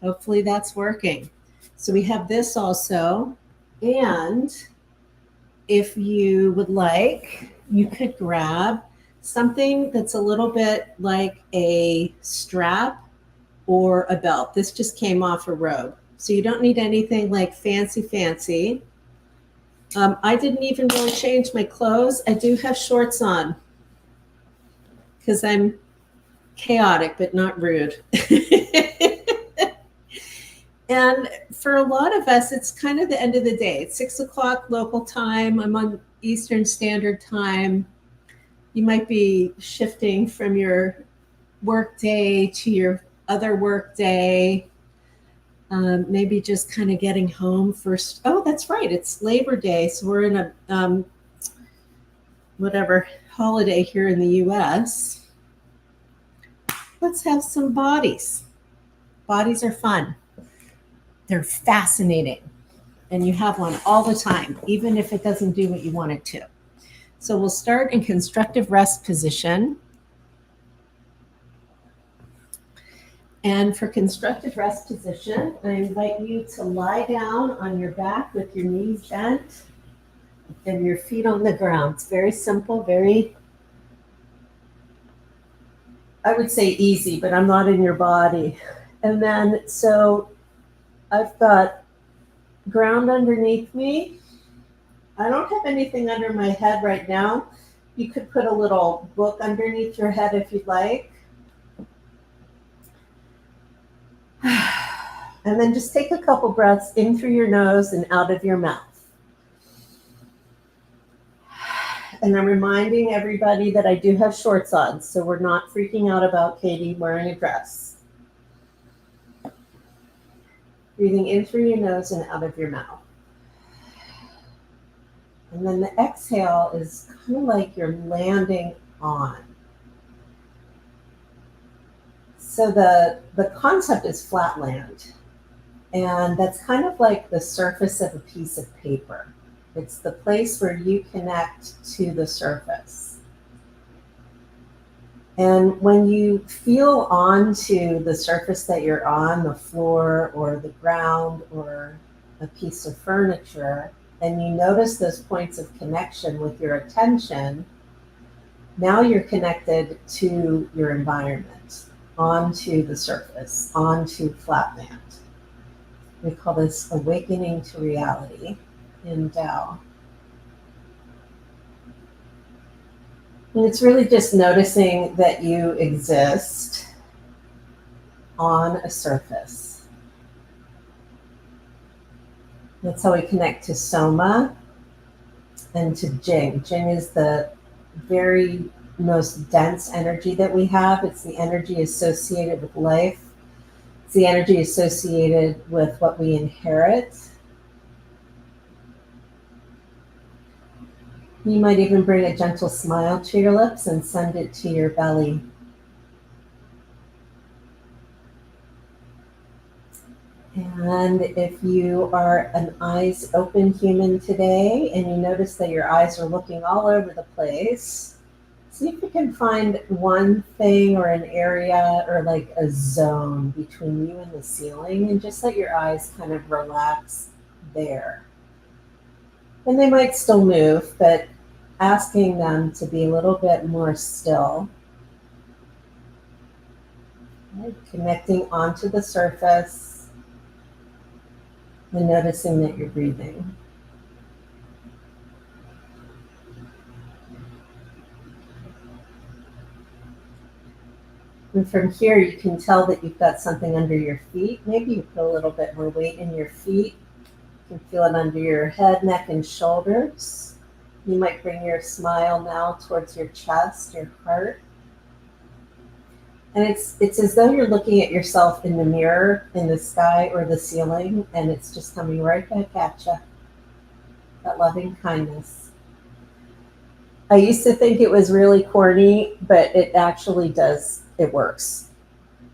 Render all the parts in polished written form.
Hopefully that's working. So we have this also. And if you would like, you could grab something that's a little bit like a strap or a belt. This just came off a robe. So you don't need anything like fancy. I didn't even really change my clothes. I do have shorts on because I'm chaotic, but not rude. And for a lot of us, it's kind of the end of the day. It's 6 o'clock local time. I'm on Eastern Standard Time. You might be shifting from your work day to your other work day. Maybe just kind of getting home first. Oh, that's right. It's Labor Day. So we're in a whatever holiday here in the US. Let's have some bodies. Bodies are fun. They're fascinating. And you have one all the time, even if it doesn't do what you want it to. So we'll start in constructive rest position. And for constructive rest position, I invite you to lie down on your back with your knees bent and your feet on the ground. It's very simple, very, I would say easy, but I'm not in your body. And then, so I've got ground underneath me. I don't have anything under my head right now. You could put a little book underneath your head if you'd like. And then just take a couple breaths in through your nose and out of your mouth. And I'm reminding everybody that I do have shorts on, so we're not freaking out about Katie wearing a dress. Breathing in through your nose and out of your mouth. And then the exhale is kind of like you're landing on. So the concept is flat land. And that's kind of like the surface of a piece of paper. It's the place where you connect to the surface. And when you feel onto the surface that you're on, the floor or the ground or a piece of furniture, and you notice those points of connection with your attention, now you're connected to your environment, onto the surface, onto flat land. We call this awakening to reality in Tao. And it's really just noticing that you exist on a surface. That's how we connect to Soma and to Jing. Jing is the very most dense energy that we have. It's the energy associated with life. It's the energy associated with what we inherit. You might even bring a gentle smile to your lips and send it to your belly. And if you are an eyes open human today and you notice that your eyes are looking all over the place, see if you can find one thing or an area or like a zone between you and the ceiling and just let your eyes kind of relax there. And they might still move, but asking them to be a little bit more still. Right? Connecting onto the surface and noticing that you're breathing. And from here, you can tell that you've got something under your feet. Maybe you put a little bit more weight in your feet. You can feel it under your head, neck, and shoulders. You might bring your smile now towards your chest, your heart. And it's as though you're looking at yourself in the mirror, in the sky or the ceiling, and it's just coming right back at you. That loving kindness. I used to think it was really corny, but it actually does. It works.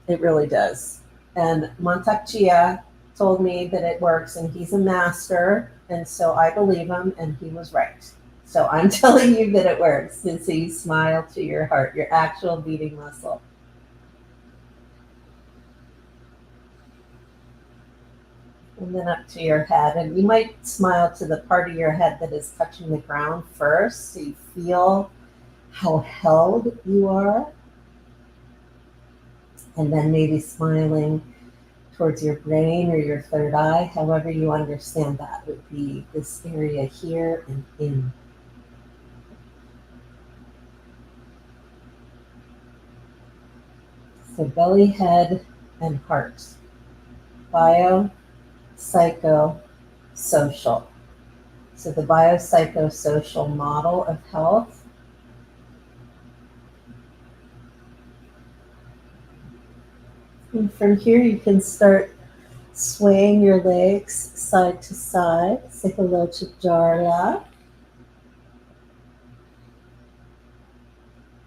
It really does. And Mantak Chia told me that it works, and he's a master, and so I believe him, and he was right. So I'm telling you that it works. And so you smile to your heart, your actual beating muscle. And then up to your head. And you might smile to the part of your head that is touching the ground first, so you feel how held you are. And then maybe smiling towards your brain or your third eye, however you understand that would be this area here and in. So belly, head, and heart. Bio, psycho, social. So the biopsychosocial model of health. And from here you can start swaying your legs side to side. Say hello to Darla.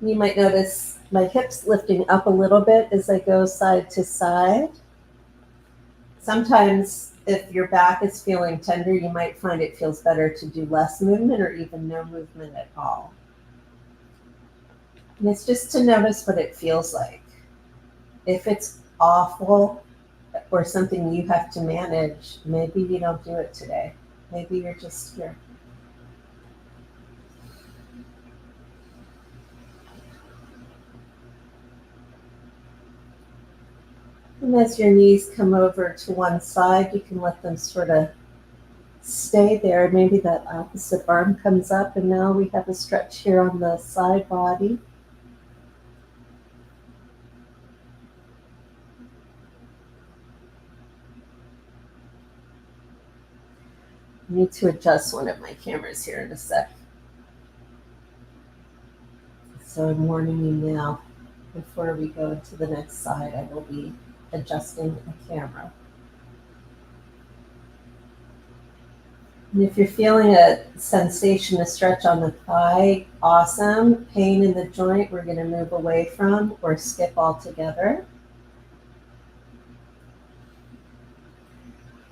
You might notice my hips lifting up a little bit as I go side to side. Sometimes if your back is feeling tender, you might find it feels better to do less movement or even no movement at all. And it's just to notice what it feels like. If it's awful or something you have to manage, maybe you don't do it today. Maybe you're just here. And as your knees come over to one side, you can let them sort of stay there. Maybe that opposite arm comes up, and now we have a stretch here on the side body. I need to adjust one of my cameras here in a sec. So I'm warning you now, before we go to the next side, I will be adjusting the camera. And if you're feeling a sensation, a stretch on the thigh, awesome. Pain in the joint, we're going to move away from or skip altogether.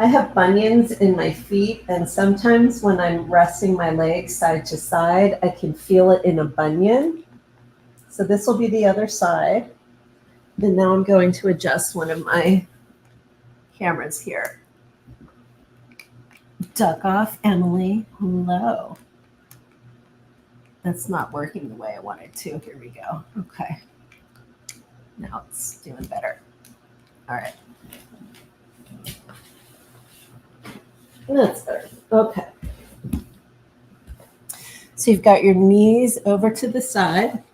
I have bunions in my feet, and sometimes when I'm resting my legs side to side, I can feel it in a bunion. So this will be the other side. And now I'm going to adjust one of my cameras here. Duck off, Emily. Hello. That's not working the way I wanted to. Here we go. Okay. Now it's doing better. All right. That's better. Okay. So you've got your knees over to the side.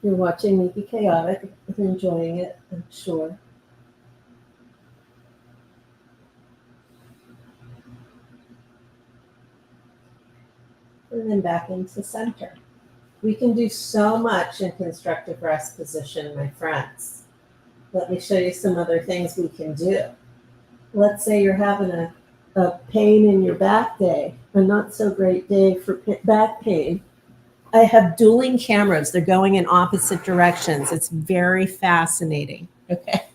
You're watching me be chaotic. I'm enjoying it, I'm sure. And then back into center. We can do so much in constructive rest position, my friends. Let me show you some other things we can do. Let's say you're having a pain in your back day, a not so great day for back pain. I have dueling cameras. They're going in opposite directions. It's very fascinating. Okay.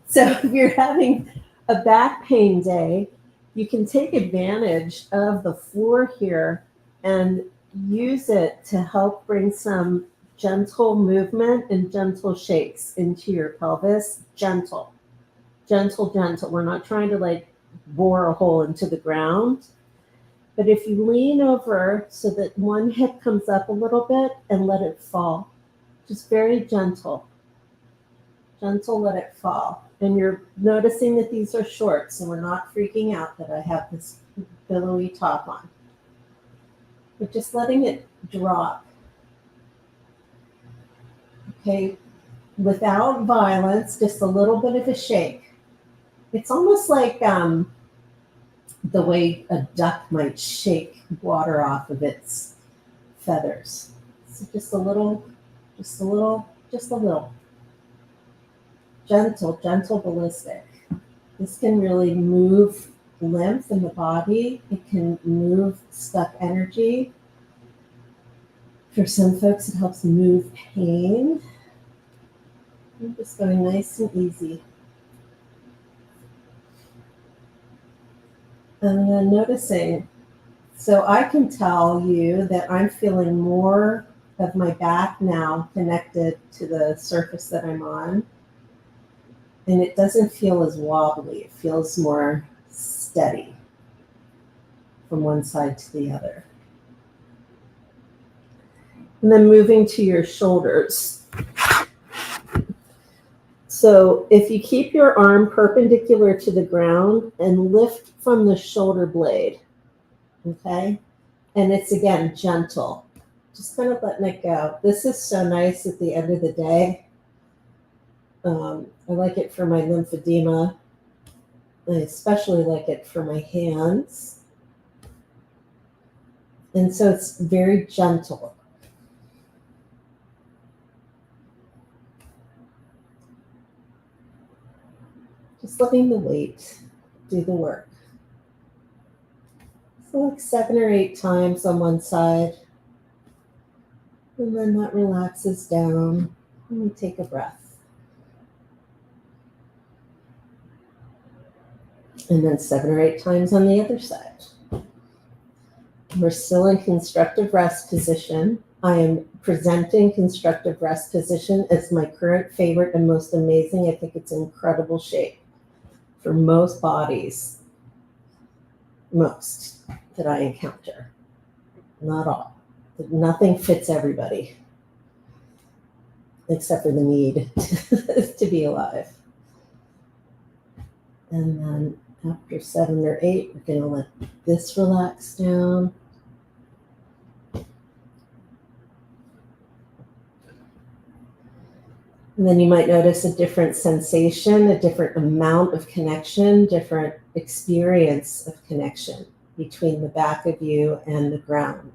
So if you're having a back pain day, you can take advantage of the floor here and use it to help bring some gentle movement and gentle shakes into your pelvis. Gentle, gentle, gentle. We're not trying to like bore a hole into the ground. But if you lean over so that one hip comes up a little bit and let it fall, just very gentle. Gentle, let it fall. And you're noticing that these are short, so we're not freaking out that I have this billowy top on. But just letting it drop. Okay, without violence, just a little bit of a shake. It's almost like the way a duck might shake water off of its feathers. So just a little, just a little, just a little. Gentle, gentle, ballistic. This can really move lymph in the body. It can move stuck energy. For some folks, it helps move pain. I'm just going nice and easy. And then noticing, so I can tell you that I'm feeling more of my back now connected to the surface that I'm on. And it doesn't feel as wobbly. It feels more steady from one side to the other. And then moving to your shoulders. So if you keep your arm perpendicular to the ground and lift from the shoulder blade, okay? And it's, again, gentle. Just kind of letting it go. This is so nice at the end of the day. I like it for my lymphedema. I especially like it for my hands. And so it's very gentle. Just letting the weight do the work. So like 7 or 8 times on one side. And then that relaxes down. And we take a breath. And then 7 or 8 times on the other side. We're still in constructive rest position. I am presenting constructive rest position as my current favorite and most amazing. I think it's incredible shape for most bodies, most that I encounter. Not all. Nothing fits everybody, except for the need to be alive. And then after 7 or 8, we're going to let this relax down. And then you might notice a different sensation, a different amount of connection, different experience of connection between the back of you and the ground.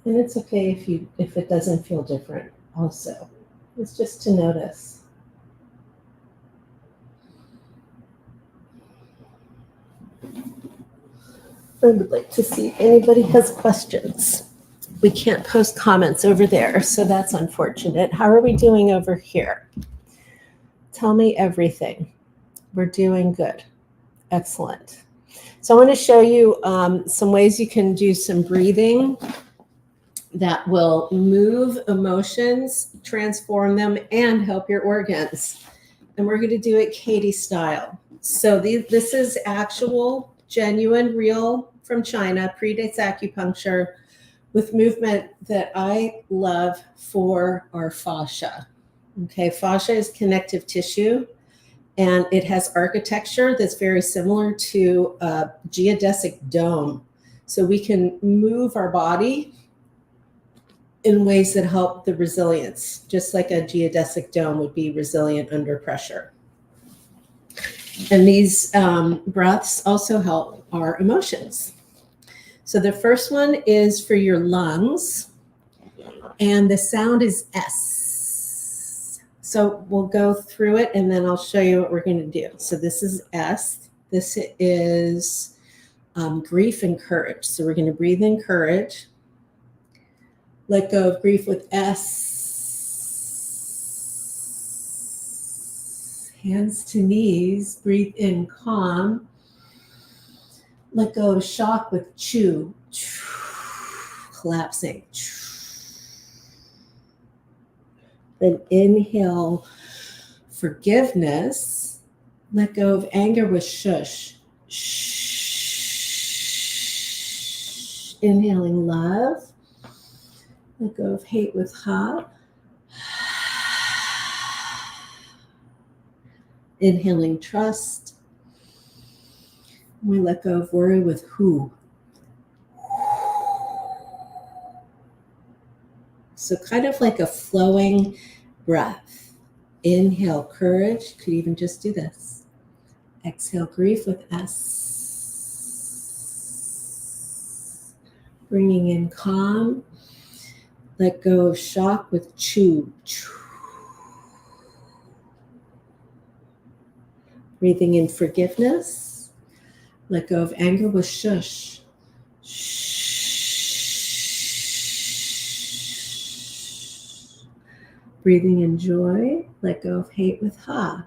And it's okay if it doesn't feel different also. It's just to notice. I would like to see if anybody has questions. We can't post comments over there, so that's unfortunate. How are we doing over here? Tell me everything. We're doing good. Excellent. So I want to show you some ways you can do some breathing that will move emotions, transform them, and help your organs. And we're going to do it Katie style. So this is actual, genuine, real from China, predates acupuncture, with movement that I love for our fascia. Okay, fascia is connective tissue, and it has architecture that's very similar to a geodesic dome. So we can move our body in ways that help the resilience, just like a geodesic dome would be resilient under pressure. And these breaths also help our emotions. So the first one is for your lungs, and the sound is S. So we'll go through it, and then I'll show you what we're going to do. So this is S. This is grief and courage. So we're going to breathe in courage. Let go of grief with S. Hands to knees. Breathe in calm. Let go of shock with chew. Collapsing. Then inhale forgiveness. Let go of anger with shush. Inhaling love. Let go of hate with ha. Inhaling trust. We let go of worry with who. So kind of like a flowing breath. Inhale courage. Could even just do this. Exhale grief with S. Bringing in calm. Let go of shock with chew. Breathing in forgiveness. Let go of anger with shush. Breathing in joy. Let go of hate with ha.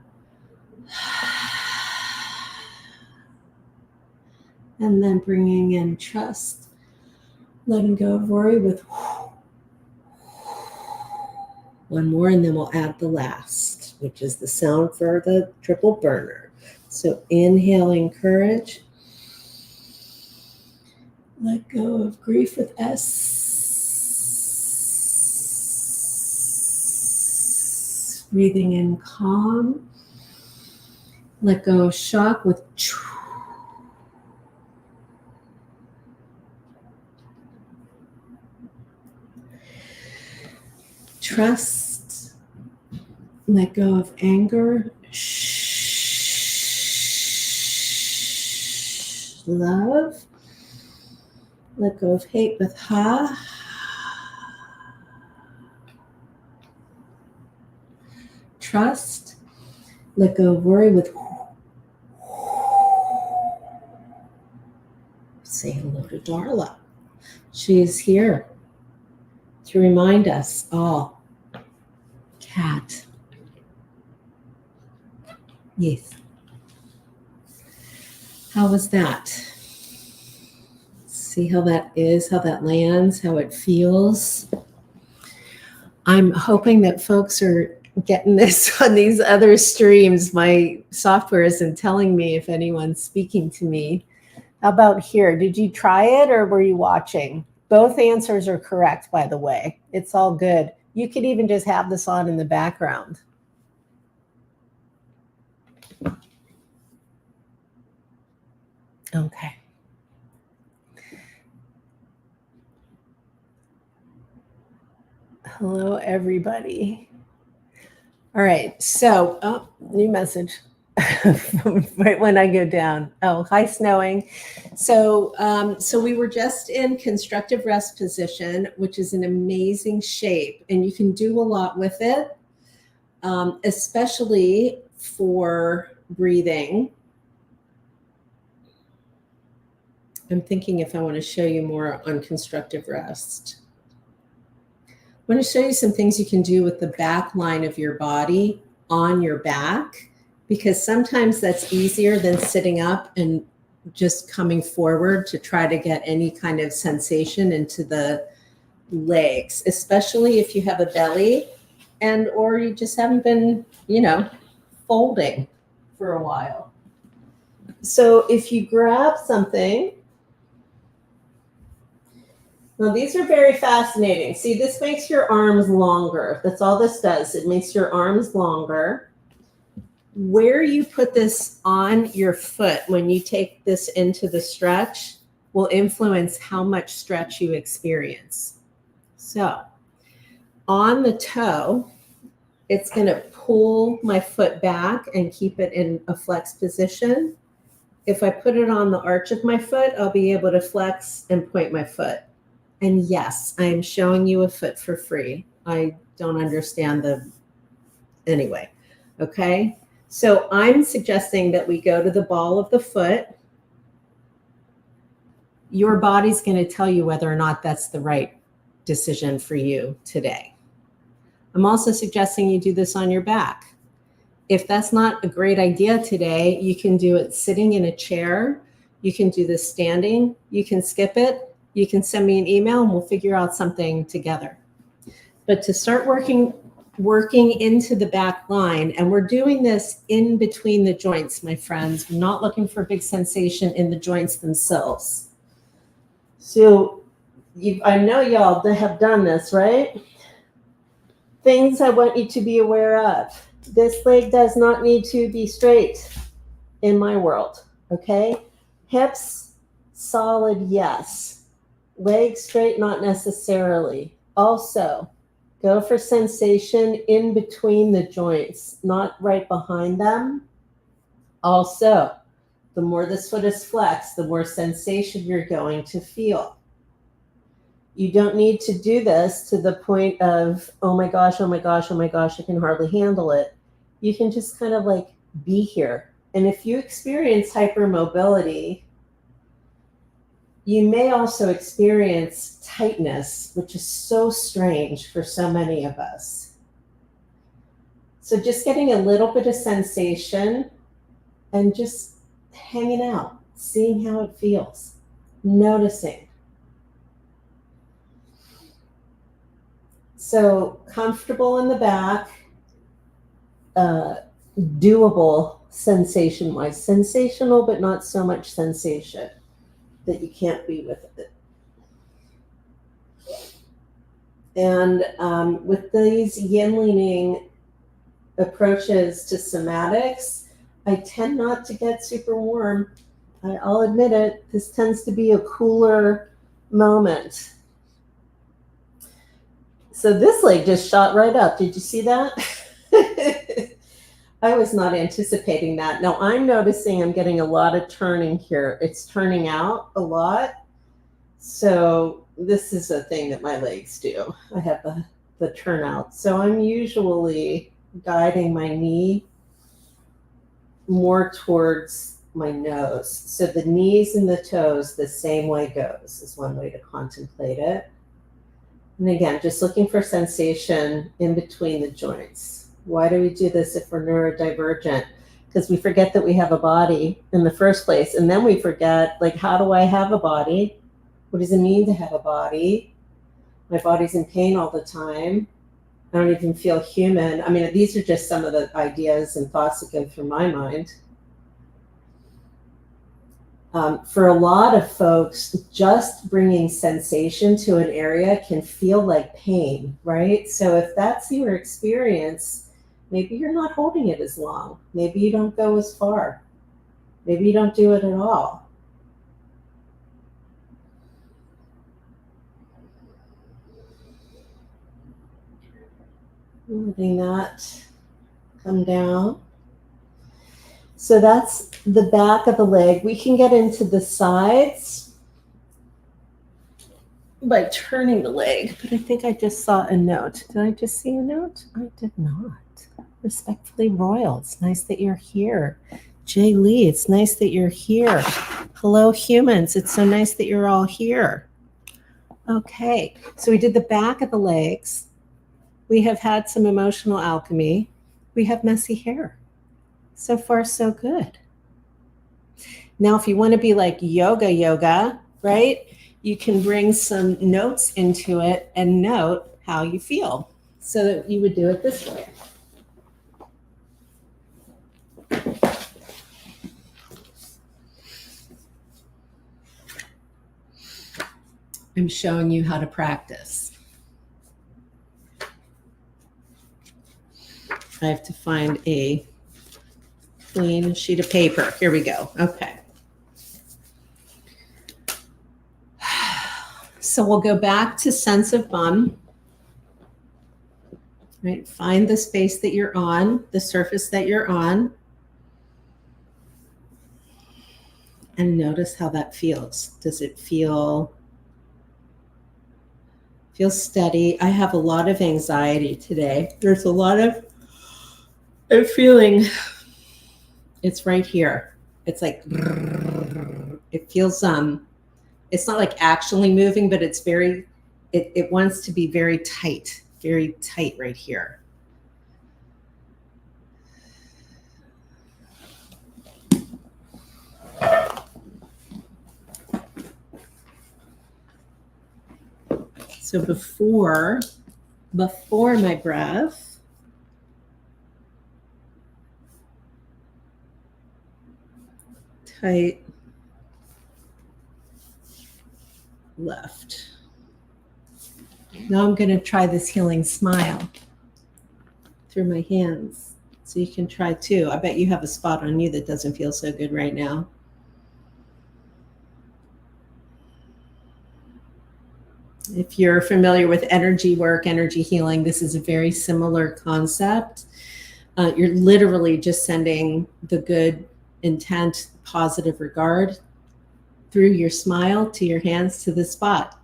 And then bringing in trust. Letting go of worry with whoo. One more, and then we'll add the last, which is the sound for the triple burner. So inhaling courage. Let go of grief with S. Breathing in calm. Let go of shock with CH. Trust. Let go of anger. Love. Let go of hate with HA. Trust. Let go of worry with say hello to Darla. She is here to remind us all. Cat. Yes. How was that? See how that is, how that lands, how it feels. I'm hoping that folks are getting this on these other streams. My software isn't telling me if anyone's speaking to me. How about here? Did you try it or were you watching? Both answers are correct, by the way. It's all good. You could even just have this on in the background. Okay. Hello, everybody. All right. So, new message. Right when I go down. Oh, hi, snowing. So we were just in constructive rest position, which is an amazing shape, and you can do a lot with it, especially for breathing. I'm thinking if I want to show you more on constructive rest. I want to show you some things you can do with the back line of your body on your back, because sometimes that's easier than sitting up and just coming forward to try to get any kind of sensation into the legs, especially if you have a belly and or you just haven't been, folding for a while. So if you grab something, now these are very fascinating. See, this makes your arms longer. That's all this does. It makes your arms longer. Where you put this on your foot when you take this into the stretch will influence how much stretch you experience. So on the toe, it's going to pull my foot back and keep it in a flex position. If I put it on the arch of my foot, I'll be able to flex and point my foot. And yes, I am showing you a foot for free. I don't understand anyway. Okay. So I'm suggesting that we go to the ball of the foot. Your body's going to tell you whether or not that's the right decision for you today. I'm also suggesting you do this on your back. If that's not a great idea today, you can do it sitting in a chair. You can do this standing. You can skip it. You can send me an email and we'll figure out something together. But to start working into the back line, and we're doing this in between the joints, my friends. We're not looking for big sensation in the joints themselves. So I know y'all have done this, right? Things I want you to be aware of. This leg does not need to be straight in my world, okay? Hips, solid, yes. Legs straight, not necessarily. Also, go for sensation in between the joints, not right behind them. Also, the more this foot is flexed, the more sensation you're going to feel. You don't need to do this to the point of, oh my gosh, oh my gosh, oh my gosh, I can hardly handle it. You can just kind of like be here. And if you experience hypermobility, you may also experience tightness, which is so strange for so many of us. So just getting a little bit of sensation and just hanging out, seeing how it feels, noticing. So comfortable in the back, doable sensation-wise. Sensational, but not so much sensation that you can't be with it. And with these yin-leaning approaches to somatics, I tend not to get super warm. I'll admit it, this tends to be a cooler moment. So this leg just shot right up. Did you see that? I was not anticipating that. Now I'm noticing I'm getting a lot of turning here. It's turning out a lot. So this is a thing that my legs do. I have the turnout. So I'm usually guiding my knee more towards my nose. So the knees and the toes, the same way goes, is one way to contemplate it. And again, just looking for sensation in between the joints. Why do we do this if we're neurodivergent? Because we forget that we have a body in the first place. And then we forget, like, how do I have a body? What does it mean to have a body? My body's in pain all the time. I don't even feel human. I mean, these are just some of the ideas and thoughts that go through my mind. For a lot of folks, just bringing sensation to an area can feel like pain, right? So if that's your experience, maybe you're not holding it as long. Maybe you don't go as far. Maybe you don't do it at all. Letting that come down. So that's the back of the leg. We can get into the sides by turning the leg, but I think I just saw a note. Did I just see a note? I did not. Respectfully Royal, it's nice that you're here. Jay Lee, it's nice that you're here. Hello, humans, it's so nice that you're all here. Okay, so we did the back of the legs. We have had some emotional alchemy. We have messy hair. So far, so good. Now, if you want to be like yoga, right? You can bring some notes into it and note how you feel. So that you would do it this way. I'm showing you how to practice. I have to find a clean sheet of paper. Here we go. Okay. So we'll go back to sense of bum. Right? Find the space that you're on, the surface that you're on, and notice how that feels. Does it feel steady? I have a lot of anxiety today. There's a lot of feeling. It's right here. It's like, it feels, it's not like actually moving, but it's very, it wants to be very tight right here. So before my breath, tight left. Now I'm going to try this healing smile through my hands. So you can try too. I bet you have a spot on you that doesn't feel so good right now. If you're familiar with energy work, energy healing, this is a very similar concept. You're literally just sending the good intent, positive regard through your smile to your hands to the spot.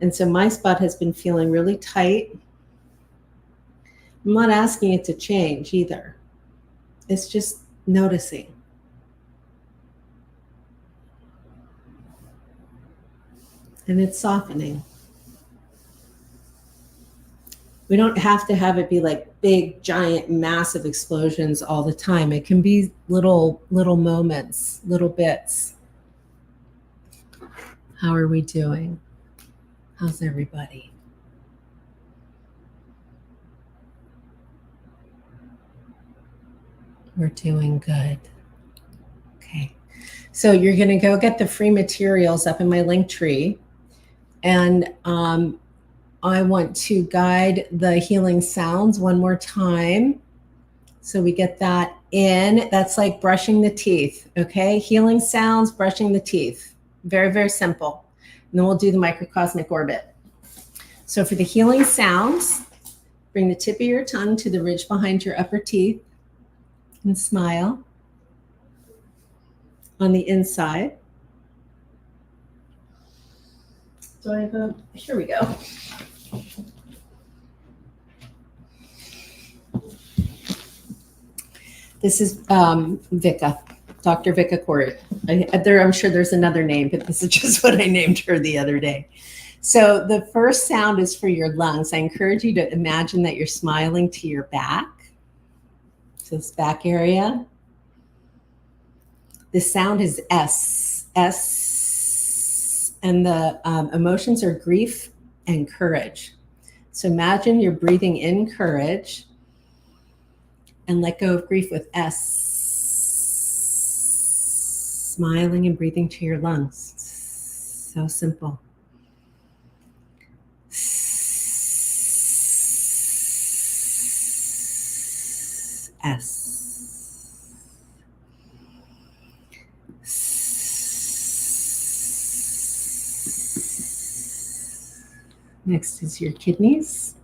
And so my spot has been feeling really tight. I'm not asking it to change either. It's just noticing. And it's softening. We don't have to have it be like big, giant, massive explosions all the time. It can be little moments, little bits. How are we doing? How's everybody? We're doing good. Okay. So you're going to go get the free materials up in my link tree. And I want to guide the healing sounds one more time. So we get that in. That's like brushing the teeth. Okay. Healing sounds, brushing the teeth. Very, very simple. And then we'll do the microcosmic orbit. So for the healing sounds, bring the tip of your tongue to the ridge behind your upper teeth and smile on the inside. Do I have a, here we go. This is Vika, Dr. Vika Corey. I'm sure there's another name, but this is just what I named her the other day. So the first sound is for your lungs. I encourage you to imagine that you're smiling to your back. So this back area. The sound is S. S. And the emotions are grief and courage. So imagine you're breathing in courage and let go of grief with S. Smiling and breathing to your lungs. So simple. S. Next is your kidneys,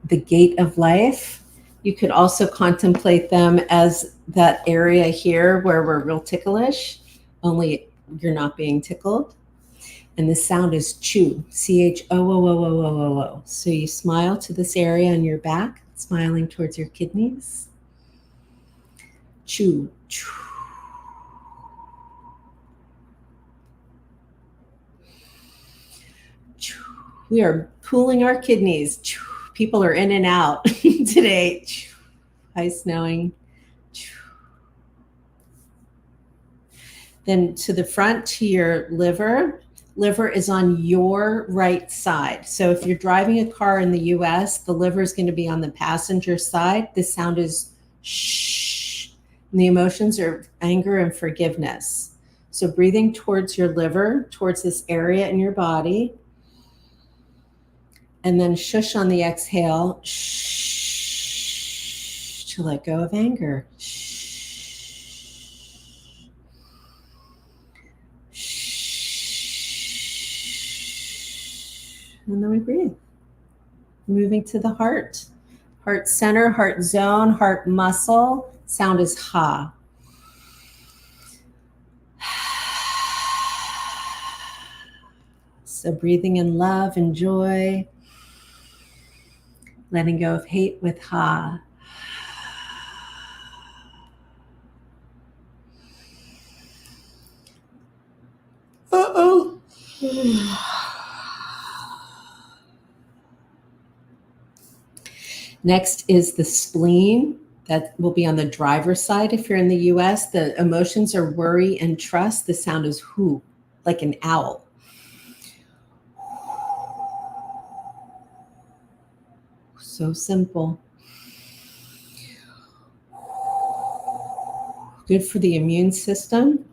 the gate of life. You could also contemplate them as that area here where we're real ticklish, only you're not being tickled. And the sound is chew, C-H-O-O-O-O-O-O-O. So you smile to this area on your back, smiling towards your kidneys. Chew, chew. We are cooling our kidneys. People are in and out today. Ice snowing. Then to the front, to your liver. Liver is on your right side. So if you're driving a car in the US, the liver is going to be on the passenger side. The sound is shh. And the emotions are anger and forgiveness. So breathing towards your liver, towards this area in your body. And then shush on the exhale, shh, to let go of anger. Shh. Shh. And then we breathe. Moving to the heart. Heart center, heart zone, heart muscle. Sound is ha. So breathing in love and joy. Letting go of hate with ha. Uh-oh. Next is the spleen. That will be on the driver's side if you're in the US. The emotions are worry and trust. The sound is whoo, like an owl. So simple. Good for the immune system.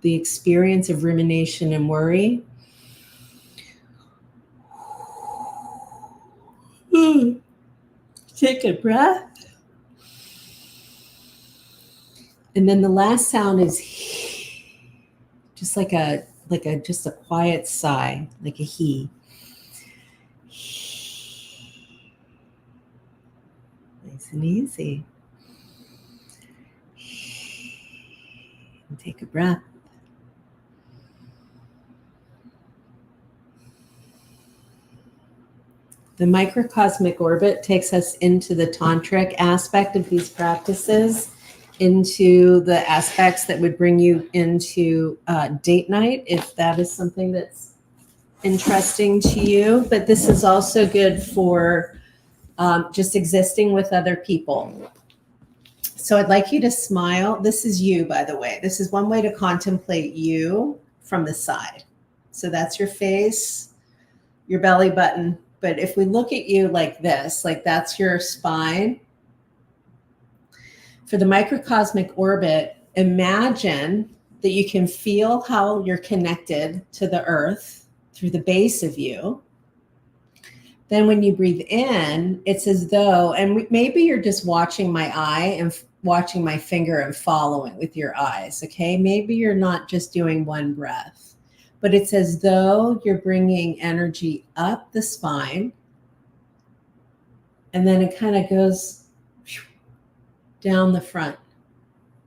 The experience of rumination and worry. Take a breath. And then the last sound is just like a quiet sigh, like a he. Nice and easy. And take a breath. The microcosmic orbit takes us into the tantric aspect of these practices, into the aspects that would bring you into date night, if that is something that's interesting to you. But this is also good for just existing with other people. So I'd like you to smile. This is you, by the way. This is one way to contemplate you from the side. So that's your face, your belly button, but if we look at you like this, like that's your spine. For the microcosmic orbit, imagine that you can feel how you're connected to the earth through the base of you. Then when you breathe in, it's as though, and maybe you're just watching my eye and watching my finger and following with your eyes, okay? Maybe you're not just doing one breath, but it's as though you're bringing energy up the spine, and then it kind of goes down the front,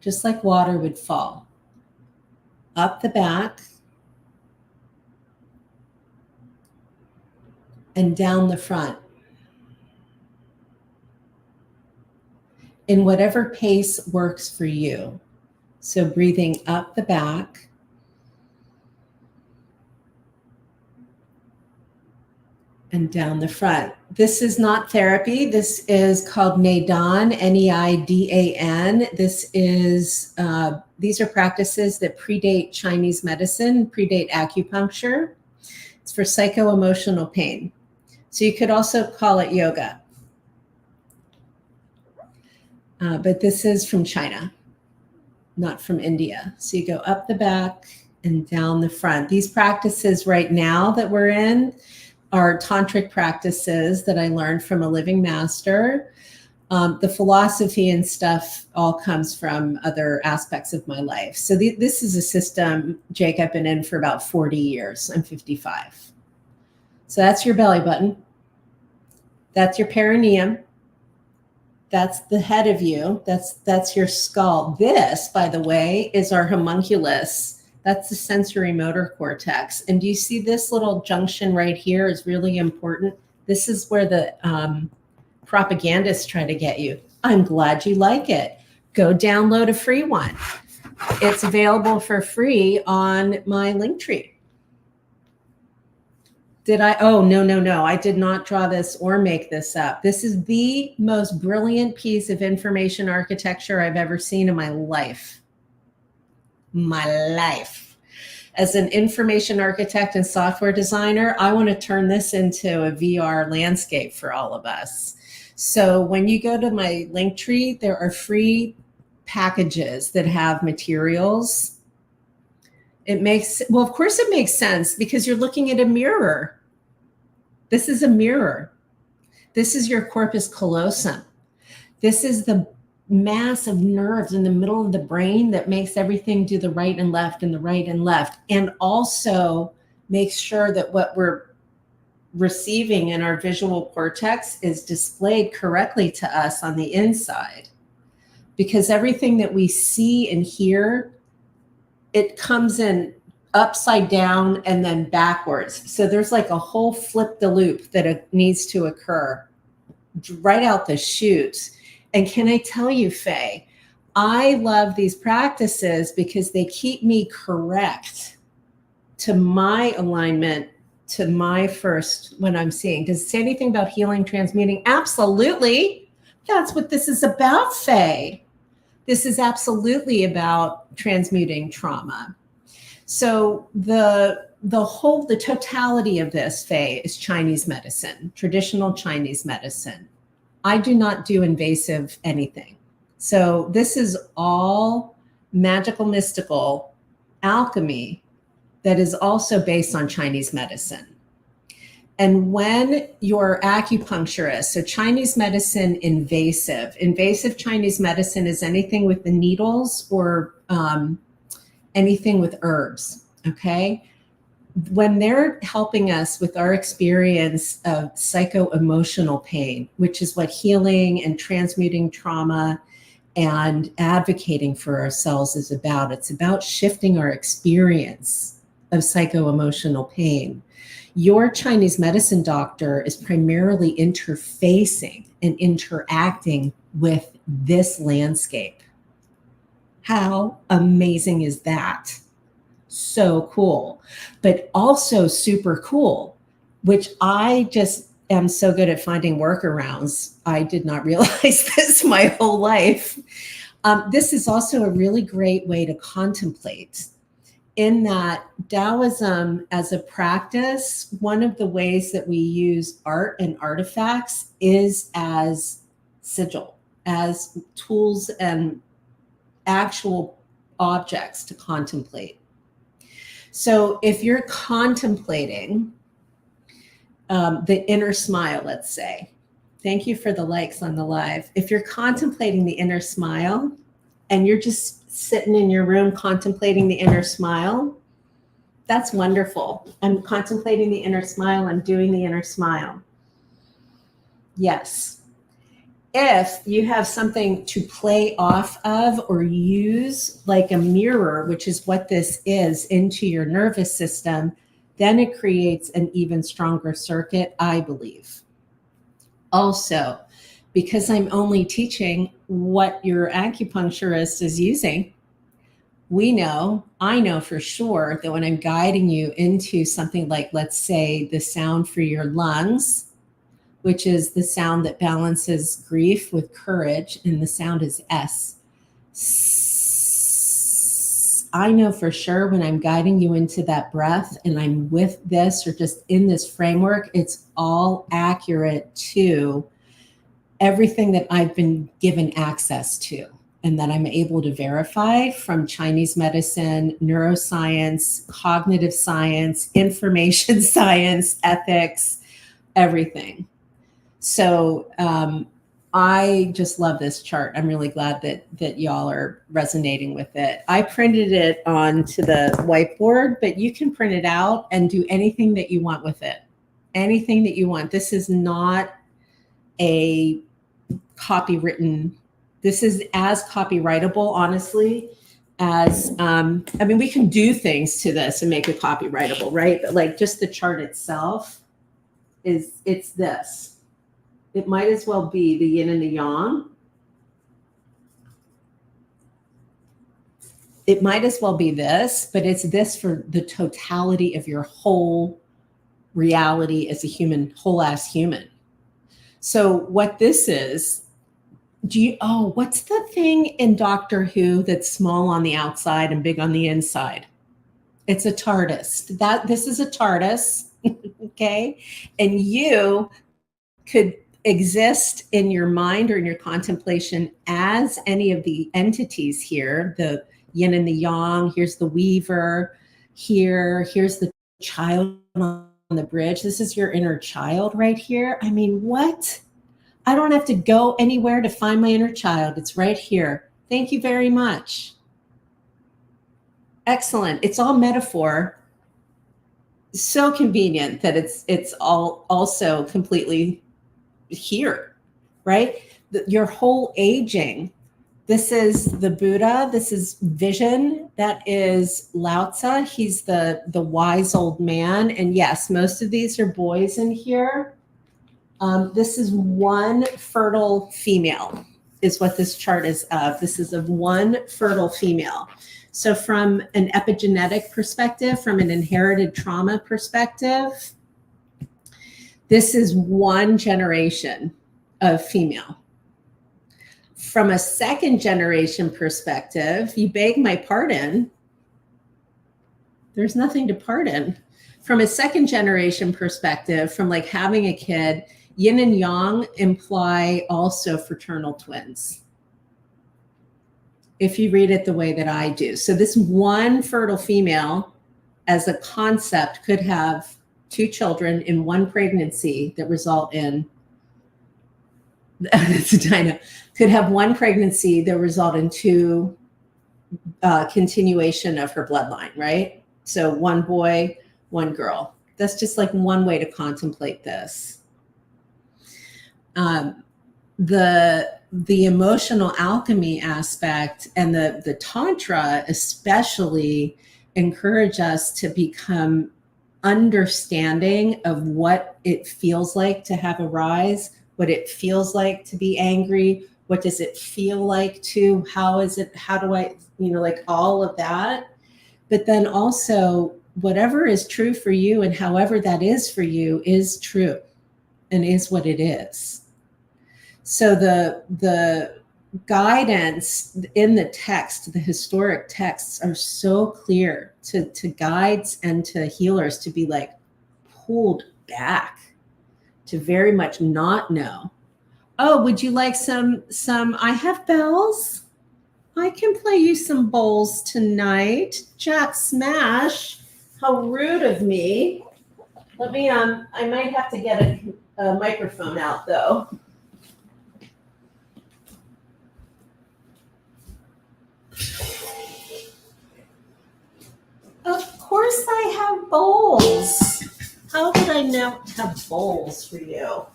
just like water would fall. Up the back, and down the front. In whatever pace works for you. So breathing up the back, and down the front. This is not therapy. This is called Neidan, Neidan. This is, these are practices that predate Chinese medicine, predate acupuncture. It's for psycho-emotional pain. So you could also call it yoga. But this is from China, not from India. So you go up the back and down the front. These practices right now that we're in are tantric practices that I learned from a living master. The philosophy and stuff all comes from other aspects of my life. So this is a system, Jake, I've been in for about 40 years. I'm 55. So that's your belly button. That's your perineum. That's the head of you. That's your skull. This, by the way, is our homunculus. That's the sensory motor cortex. And do you see this little junction right here is really important? This is where the propagandists try to get you. I'm glad you like it. Go download a free one. It's available for free on my Linktree. Did I? Oh, no. I did not draw this or make this up. This is the most brilliant piece of information architecture I've ever seen in my life. My life. As an information architect and software designer, I want to turn this into a VR landscape for all of us. So when you go to my Linktree, there are free packages that have materials. Well, of course it makes sense because you're looking at a mirror. This is a mirror. This is your corpus callosum. This is the mass of nerves in the middle of the brain that makes everything do the right and left and the right and left, and also makes sure that what we're receiving in our visual cortex is displayed correctly to us on the inside. Because everything that we see and hear, it comes in upside down and then backwards. So there's like a whole flip-the-loop that needs to occur right out the chute. And can I tell you, Faye, I love these practices because they keep me correct to my alignment, to my first, when I'm seeing. Does it say anything about healing, transmuting? Absolutely. That's what this is about, Faye. This is absolutely about transmuting trauma. So the totality of this, Faye, is Chinese medicine, traditional Chinese medicine. I do not do invasive anything. So this is all magical, mystical alchemy that is also based on Chinese medicine. And when your acupuncturist, so Chinese medicine invasive Chinese medicine is anything with the needles or anything with herbs, okay? When they're helping us with our experience of psycho-emotional pain, which is what healing and transmuting trauma and advocating for ourselves is about. It's about shifting our experience of psycho-emotional pain. Your Chinese medicine doctor is primarily interfacing and interacting with this landscape. How amazing is that? So cool, but also super cool, which I just am so good at finding workarounds. I did not realize this my whole life. This is also a really great way to contemplate in that Taoism as a practice, one of the ways that we use art and artifacts is as sigil, as tools and actual objects to contemplate. So if you're contemplating the inner smile, let's say, thank you for the likes on the live. If you're contemplating the inner smile and you're just sitting in your room contemplating the inner smile, that's wonderful. I'm contemplating the inner smile. I'm doing the inner smile. Yes. If you have something to play off of or use, like a mirror, which is what this is, into your nervous system, then it creates an even stronger circuit, I believe. Also, because I'm only teaching what your acupuncturist is using, I know for sure that when I'm guiding you into something like, let's say, the sound for your lungs, which is the sound that balances grief with courage, and the sound is S. I know for sure when I'm guiding you into that breath and I'm with this or just in this framework, it's all accurate to everything that I've been given access to and that I'm able to verify from Chinese medicine, neuroscience, cognitive science, information science, ethics, everything. So I just love this chart. I'm really glad that y'all are resonating with it. I printed it onto the whiteboard, but you can print it out and do anything that you want with it. Anything that you want. This is not a copywritten. This is as copyrightable, honestly, as, we can do things to this and make it copyrightable, right? But like just the chart itself it's this. It might as well be the yin and the yang. It might as well be this, but it's this for the totality of your whole reality as a human, whole ass human. So what this is, what's the thing in Doctor Who that's small on the outside and big on the inside? It's a TARDIS. This is a TARDIS, okay? And you could exist in your mind or in your contemplation as any of the entities here, the yin and the yang. Here's the weaver. Here's the child on the bridge. This is your inner child right here. I mean, what? I don't have to go anywhere to find my inner child. It's right here. Thank you very much. Excellent. It's all metaphor. So convenient that it's all also completely here, right? Your whole aging. This is the Buddha. This is vision. That is Lao Tzu. He's the wise old man. And yes, most of these are boys in here. This is one fertile female is what this chart is of. This is of one fertile female. So from an epigenetic perspective, from an inherited trauma perspective, this is one generation of female. From a second generation perspective, you beg my pardon, there's nothing to pardon. From a second generation perspective, from like having a kid, yin and yang imply also fraternal twins, if you read it the way that I do. So this one fertile female as a concept could have two children in one pregnancy that result in, could have one pregnancy that result in two continuation of her bloodline, right? So one boy, one girl. That's just like one way to contemplate this. The emotional alchemy aspect and the Tantra especially encourage us to become understanding of what it feels like to have a rise, what it feels like to be angry, what does it feel like to, how do I, like all of that. But then also whatever is true for you and however that is for you is true and is what it is. So the guidance in the text, the historic texts are so clear to guides and to healers to be like pulled back, to very much not know. Oh, would you like some, I have bells. I can play you some bowls tonight. Jack Smash, how rude of me. Let me, I might have to get a microphone out though. Of course I have bowls. How would I not have bowls for you?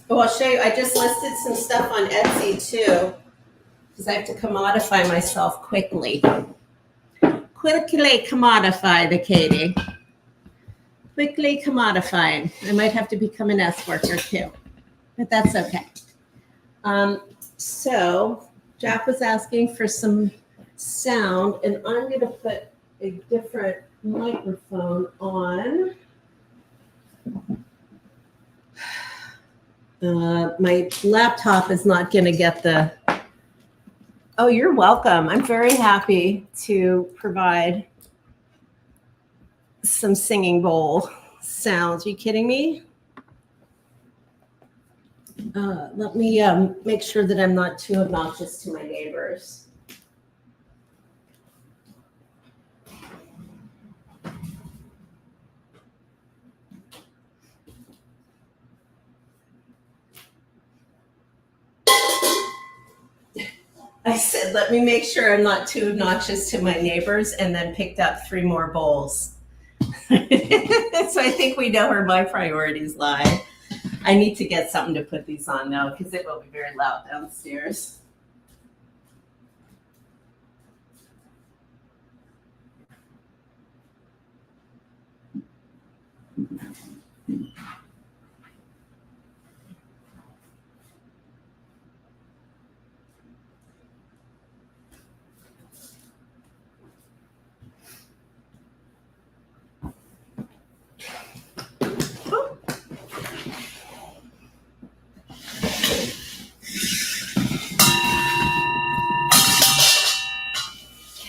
Oh, I'll show you. I just listed some stuff on Etsy too, because I have to commodify myself quickly. Quickly commodify the Katie. Quickly commodifying. I might have to become an S worker too, but that's okay. So Jack was asking for some sound, and I'm going to put a different microphone on. My laptop is not going to get the... Oh, you're welcome. I'm very happy to provide some singing bowl sounds. Are you kidding me? Let me make sure that I'm not too obnoxious to my neighbors. I said, let me make sure I'm not too obnoxious to my neighbors, and then picked up 3 more bowls. So I think we know where my priorities lie. I need to get something to put these on now, because it will be very loud downstairs.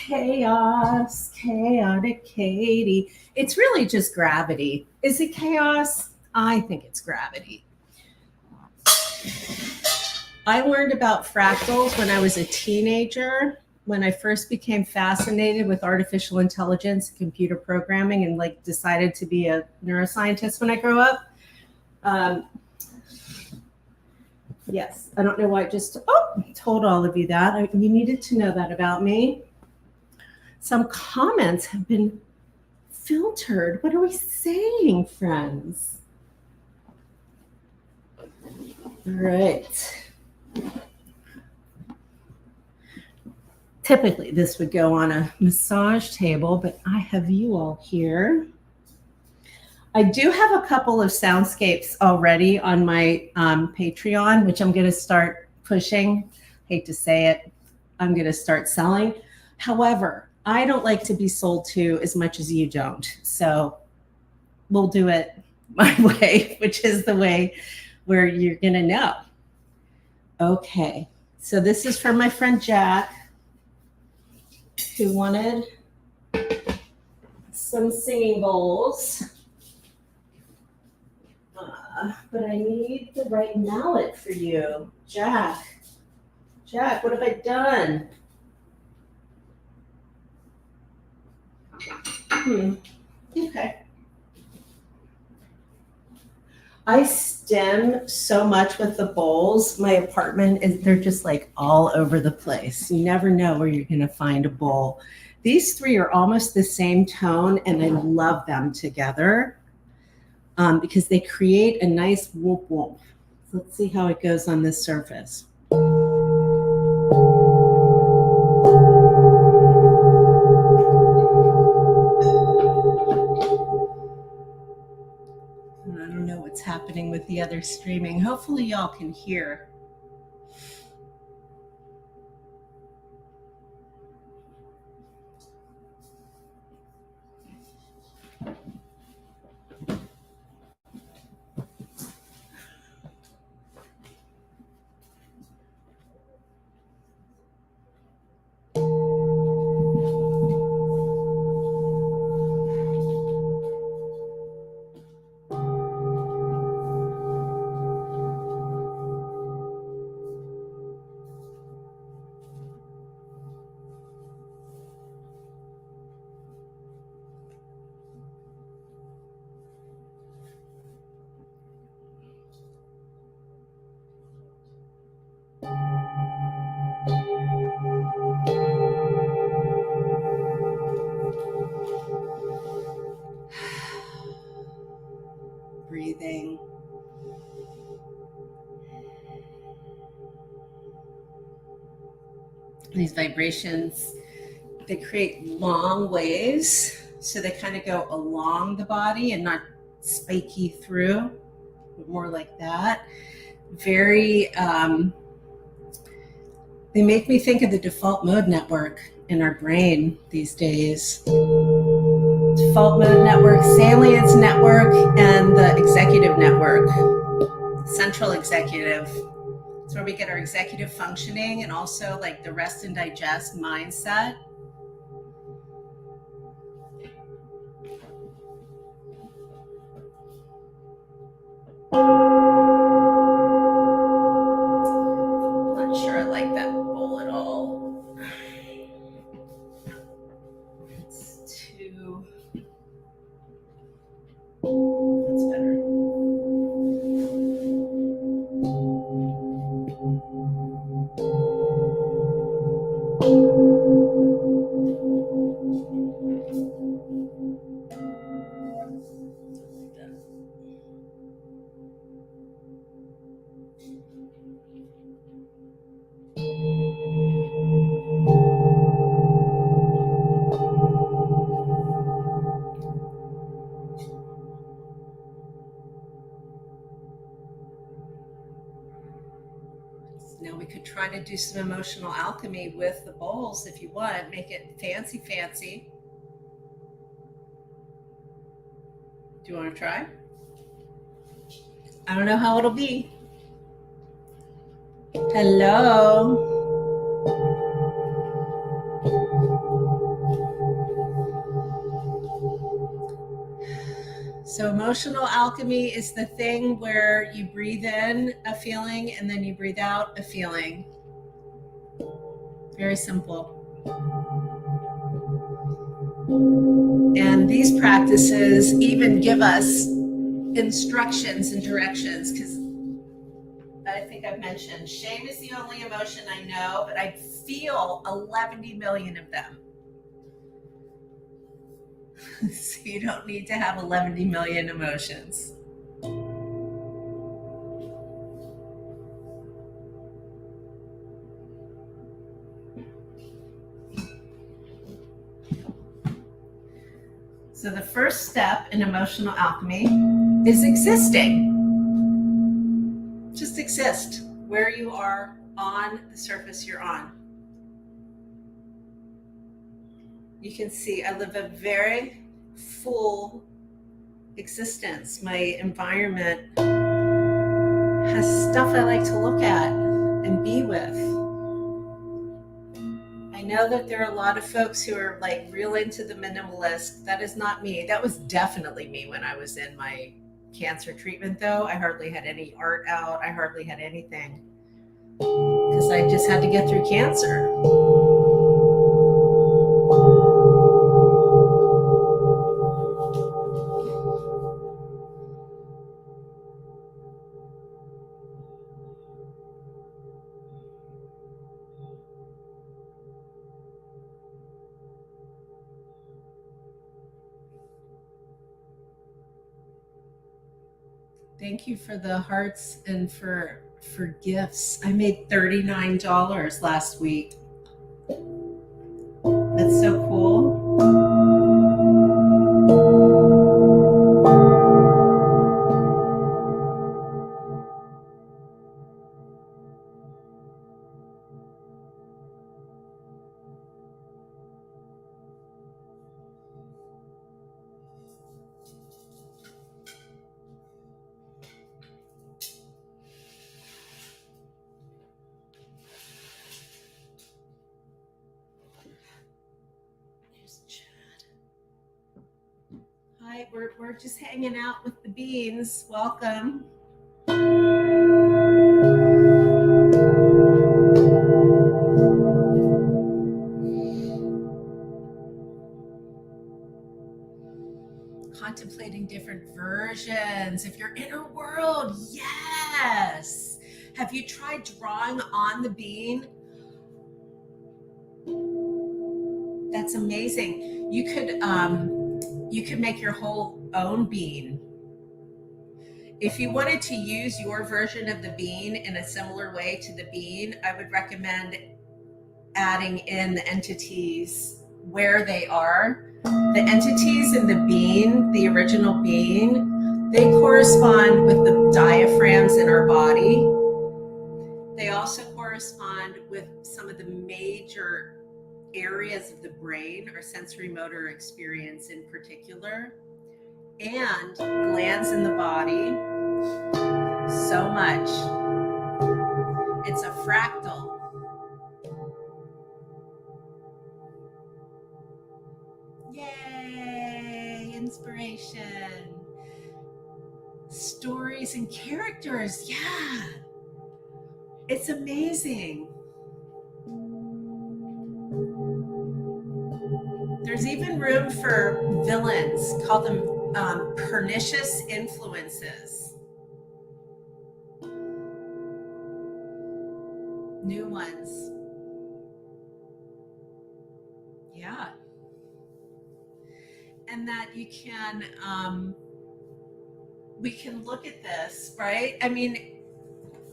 Chaos, chaotic Katie. It's really just gravity. Is it chaos? I think it's gravity. I learned about fractals when I was a teenager, when I first became fascinated with artificial intelligence, computer programming, and like decided to be a neuroscientist when I grew up. Yes, I don't know why I just told all of you that. You needed to know that about me. Some comments have been filtered. What are we saying, friends? All right. Typically, this would go on a massage table, but I have you all here. I do have a couple of soundscapes already on my Patreon, which I'm going to start pushing. Hate to say it. I'm going to start selling. However, I don't like to be sold to as much as you don't. So we'll do it my way, which is the way where you're going to know. Okay. So this is from my friend Jack, who wanted some singing bowls. But I need the right mallet for you. Jack, what have I done? Okay. I stem so much with the bowls. My apartment they're just like all over the place. You never know where you're going to find a bowl. These 3 are almost the same tone, and I love them together because they create a nice whoop whoop. So let's see how it goes on this surface. I don't know what's happening with the other streaming. Hopefully y'all can hear. breathing. These vibrations, they create long waves, so they kind of go along the body and not spiky through, but more like that. Very, they make me think of the default mode network in our brain these days. Default mode network, salience network, and the executive network, central executive. It's where we get our executive functioning and also like the rest and digest mindset. Not sure I like that bowl at all. It's too, that's better. Now we could try to do some emotional alchemy with the bowls if you want. Make it fancy, fancy. Do you want to try? I don't know how it'll be. Hello. So emotional alchemy is the thing where you breathe in a feeling and then you breathe out a feeling. Very simple. And these practices even give us instructions and directions, because I think I've mentioned shame is the only emotion I know, but I feel 11 million of them. So you don't need to have 11 million emotions. So the first step in emotional alchemy is existing. Just exist where you are on the surface you're on. You can see I live a very full existence. My environment has stuff I like to look at and be with. I know that there are a lot of folks who are like real into the minimalist. That is not me. That was definitely me when I was in my cancer treatment, though. I hardly had any art out. I hardly had anything because I just had to get through cancer. Thank you for the hearts and for gifts. I made $39 last week. That's so cool. Hi, we're just hanging out with the beans. Welcome. Contemplating different versions of your inner world. Yes. Have you tried drawing on the bean? That's amazing. You could make your whole own bean. If you wanted to use your version of the bean in a similar way to the bean, I would recommend adding in the entities where they are. The entities in the bean, the original bean, they correspond with the diaphragms in our body. They also correspond with some of the major areas of the brain, or sensory motor experience in particular, and glands in the body. So much. It's a fractal. Yay! Inspiration. Stories and characters. Yeah. It's amazing. There's even room for villains. Call them pernicious influences. New ones. Yeah. And that you can, we can look at this, right? I mean,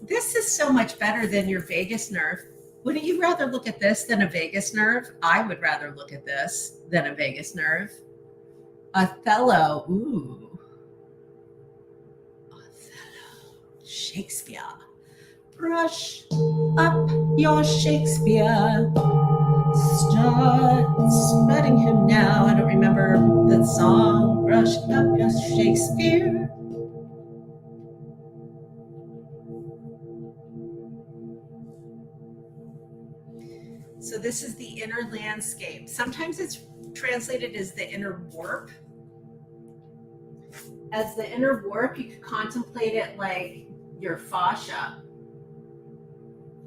this is so much better than your vagus nerve. Wouldn't you rather look at this than a vagus nerve? I would rather look at this than a vagus nerve. Othello, ooh. Othello, Shakespeare. Brush up your Shakespeare. Start spreading him now. I don't remember that song. Brush up your Shakespeare. So this is the inner landscape. Sometimes it's translated as the inner warp. As the inner warp, you could contemplate it like your fascia,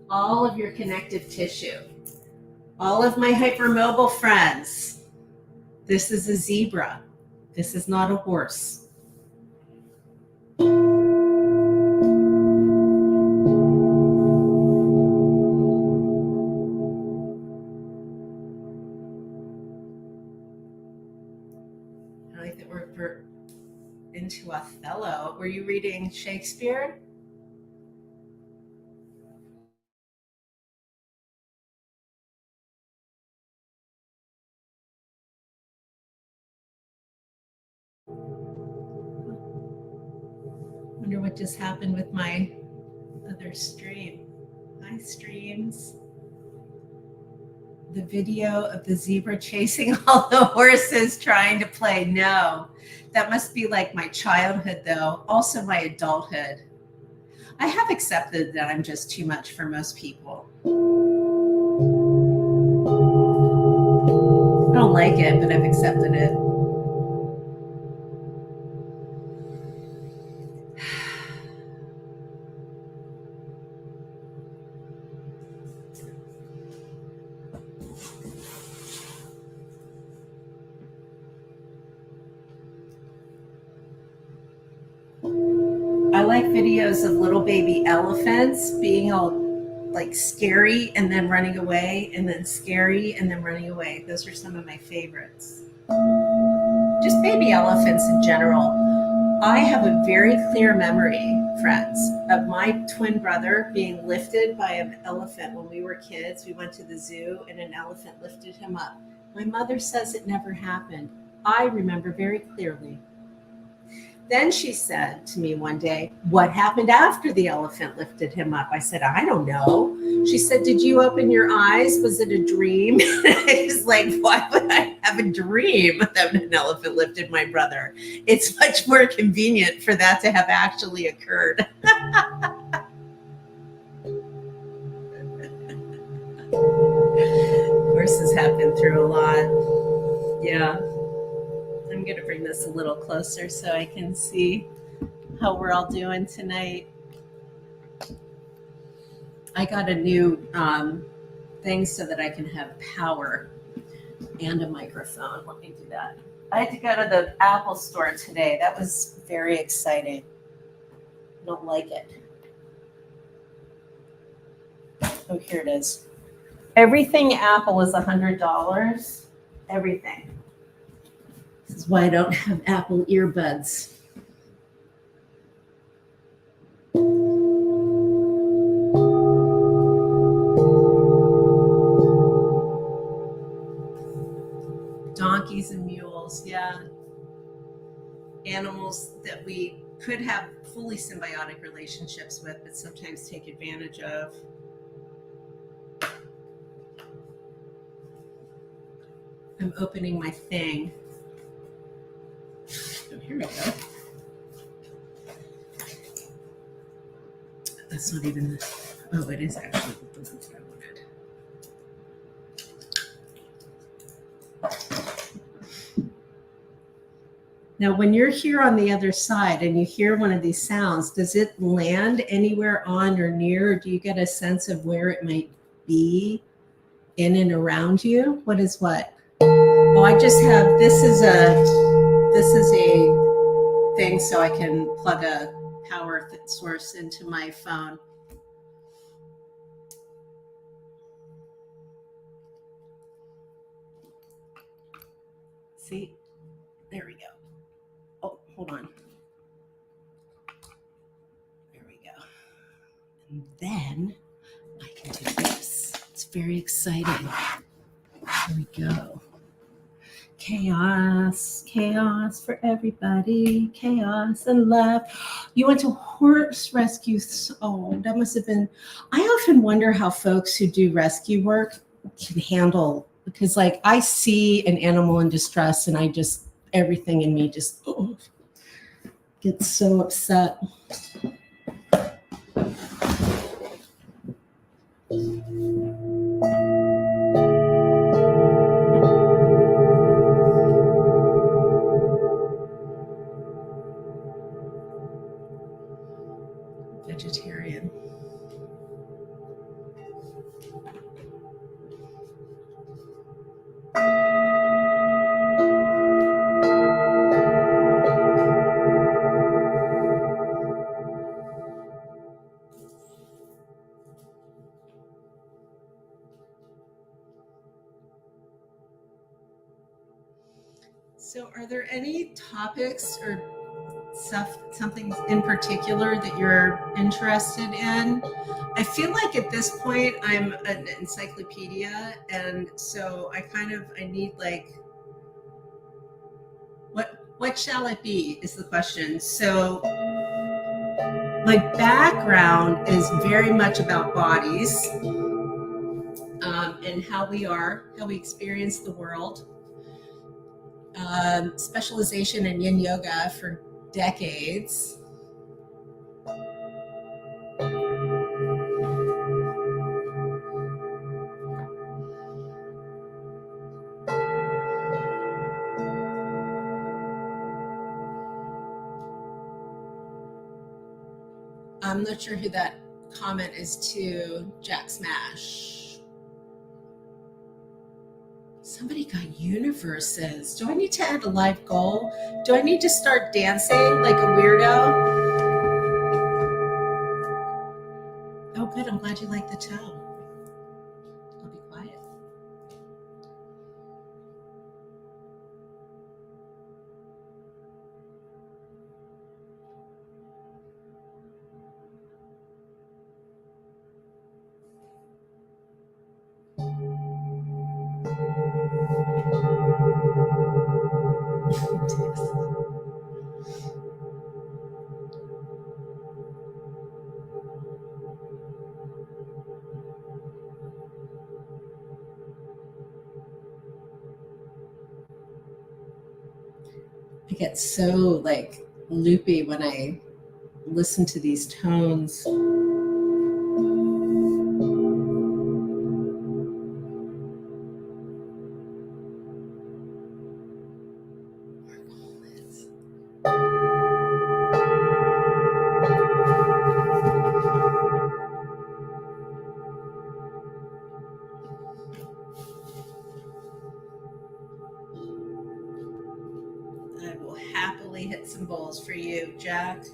all of your connective tissue. All of my hypermobile friends, this is a zebra. This is not a horse. I like that we're into Othello. Were you reading Shakespeare? Wonder what just happened with my other stream. Hi, streams. The video of the zebra chasing all the horses trying to play. No, that must be like my childhood, though. Also my adulthood. I have accepted that I'm just too much for most people. I don't like it, but I've accepted it. I like videos of little baby elephants being all like scary and then running away, and then scary and then running away. Those are some of my favorites. Just baby elephants in general. I have a very clear memory, friends, of my twin brother being lifted by an elephant when we were kids. We went to the zoo and an elephant lifted him up. My mother says it never happened. I remember very clearly. Then she said to me one day, what happened after the elephant lifted him up? I said, I don't know. She said, did you open your eyes? Was it a dream? I was like, why would I have a dream that an elephant lifted my brother? It's much more convenient for that to have actually occurred. Horses have been through a lot. Yeah. I'm going to bring this a little closer so I can see how we're all doing tonight. I got a new thing so that I can have power and a microphone. Let me do that. I had to go to the Apple store today. That was very exciting. I don't like it. Oh, here it is. Everything Apple is $100. Everything. This is why I don't have Apple earbuds. animals that we could have fully symbiotic relationships with, but sometimes take advantage of. I'm opening my thing. Oh, here we go. That's not even the, oh, it is actually the ones that I wanted. Now, when you're here on the other side and you hear one of these sounds, does it land anywhere on or near, or do you get a sense of where it might be in and around you? What is what? Oh, I just have, this is a thing so I can plug a power source into my phone. See, there we go. Oh, hold on. There we go. And then I can do this. It's very exciting. There we go. Chaos, chaos for everybody, chaos and love. You went to horse rescue. Oh, that must have been, I often wonder how folks who do rescue work can handle, because like I see an animal in distress and I just, everything in me just gets so upset. Vegetarian. So are there any topics or something in particular that you're interested in? I feel like at this point I'm an encyclopedia, and so I need like, what shall it be is the question. So my background is very much about bodies, and how we experience the world. Specialization in yin yoga for decades. I'm not sure who that comment is to. Jack Smash. Somebody got universes. Do I need to add a live goal? Do I need to start dancing like a weirdo? Oh, good. I'm glad you like the tone. I'll be quiet. I get so like loopy when I listen to these tones. I will happily hit some bowls for you, Jack. Get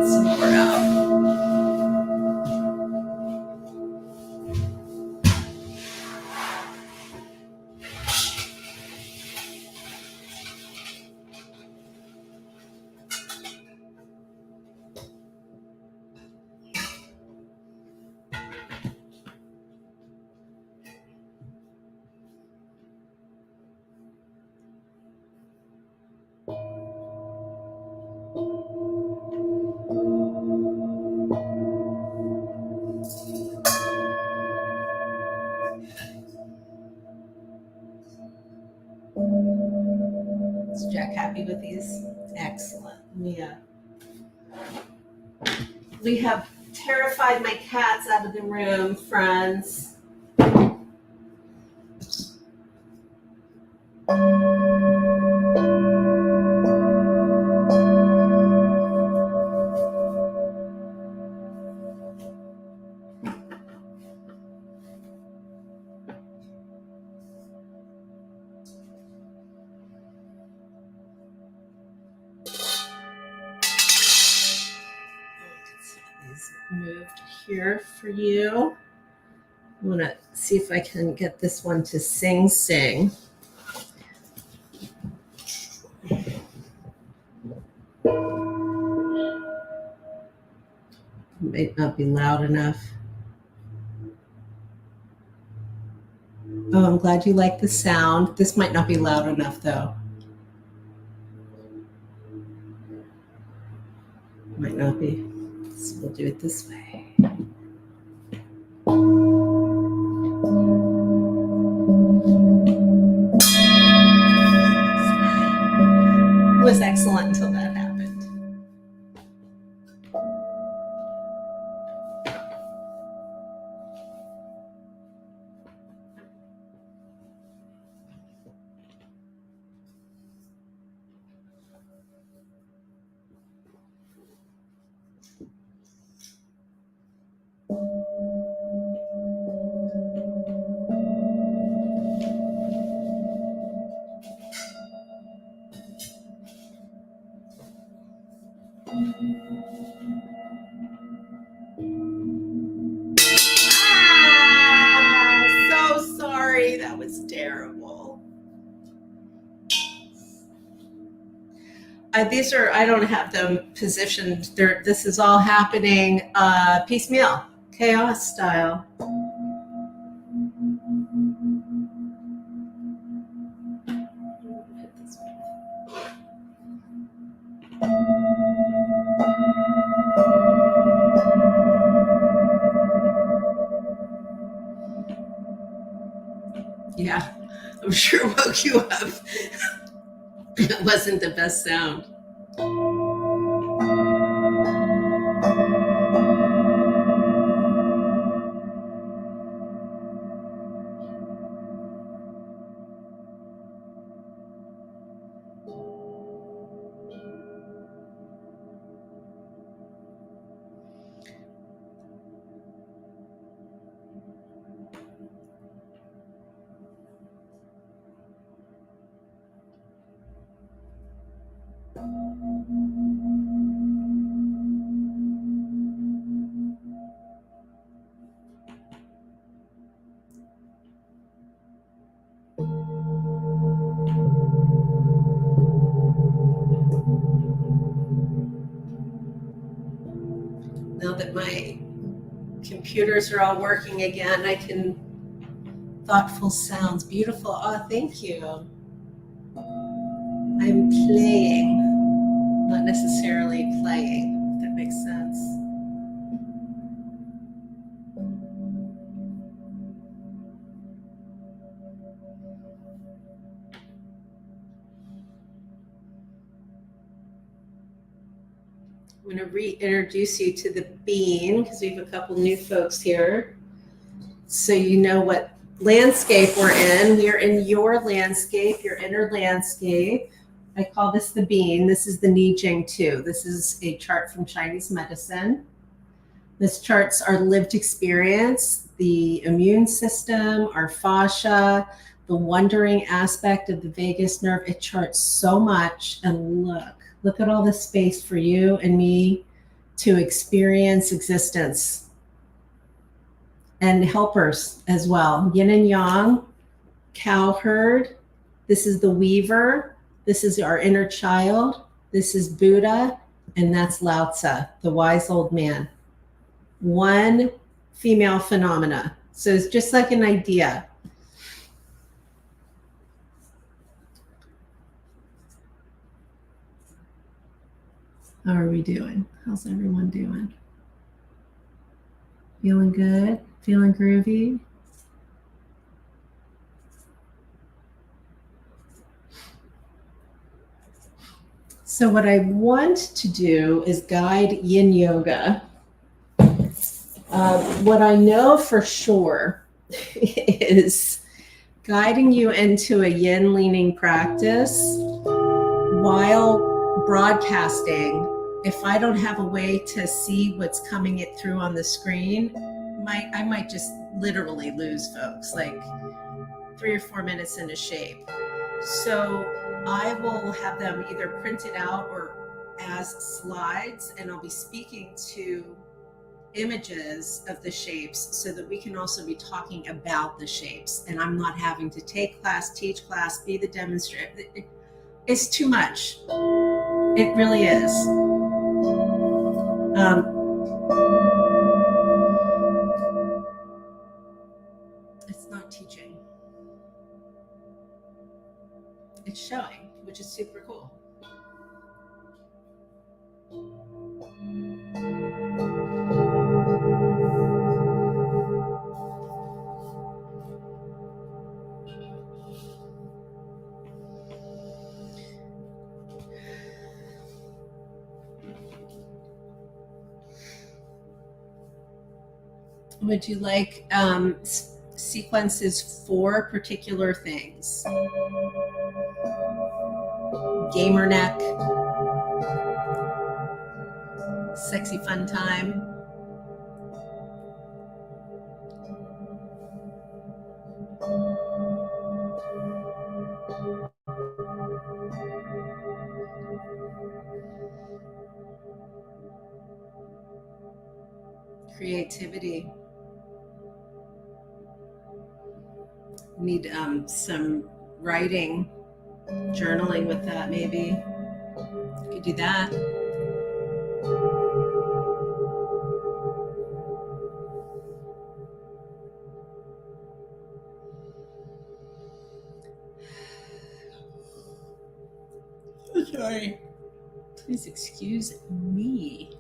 some more out. Is Jack happy with these? Excellent. Yeah. We have terrified my cats out of the room, friends. Moved here for you. I want to see if I can get this one to sing. Might not be loud enough. Oh, I'm glad you like the sound. This might not be loud enough though. Might not be. So we'll do it this way. It was excellent until that happened. So sorry. That was terrible. These are, I don't have them positioned. This is all happening piecemeal, chaos style. Yeah, I'm sure woke you up. It wasn't the best sound. Now that my computers are all working again, I can thoughtful sounds, beautiful. Oh, thank you. I'm playing, not necessarily playing, if that makes sense. I'm going to reintroduce you to the bean because we have a couple new folks here. So you know what landscape we're in. We are in your landscape, your inner landscape. I call this the bean. This is the Nijing 2. This is a chart from Chinese medicine. This charts our lived experience, the immune system, our fascia, the wondering aspect of the vagus nerve. It charts so much. And look at all this space for you and me to experience existence. And helpers as well. Yin and yang, cow herd. This is the weaver. This is our inner child. This is Buddha. And that's Lao Tzu, the wise old man. One female phenomena. So it's just like an idea. How are we doing? How's everyone doing? Feeling good? Feeling groovy? So what I want to do is guide yin yoga. What I know for sure is guiding you into a yin leaning practice while broadcasting. If I don't have a way to see what's coming it through on the screen, I might just literally lose folks, like 3 or 4 minutes into shape. So I will have them either printed out or as slides, and I'll be speaking to images of the shapes so that we can also be talking about the shapes, and I'm not having to take class, teach class, be the demonstrator. It's too much. It really is. It's not teaching. It's showing, which is super cool. Would you like sequences for particular things? Gamer neck, sexy fun time. Creativity. Need some writing, journaling with that maybe. You could do that. Sorry. Please excuse me.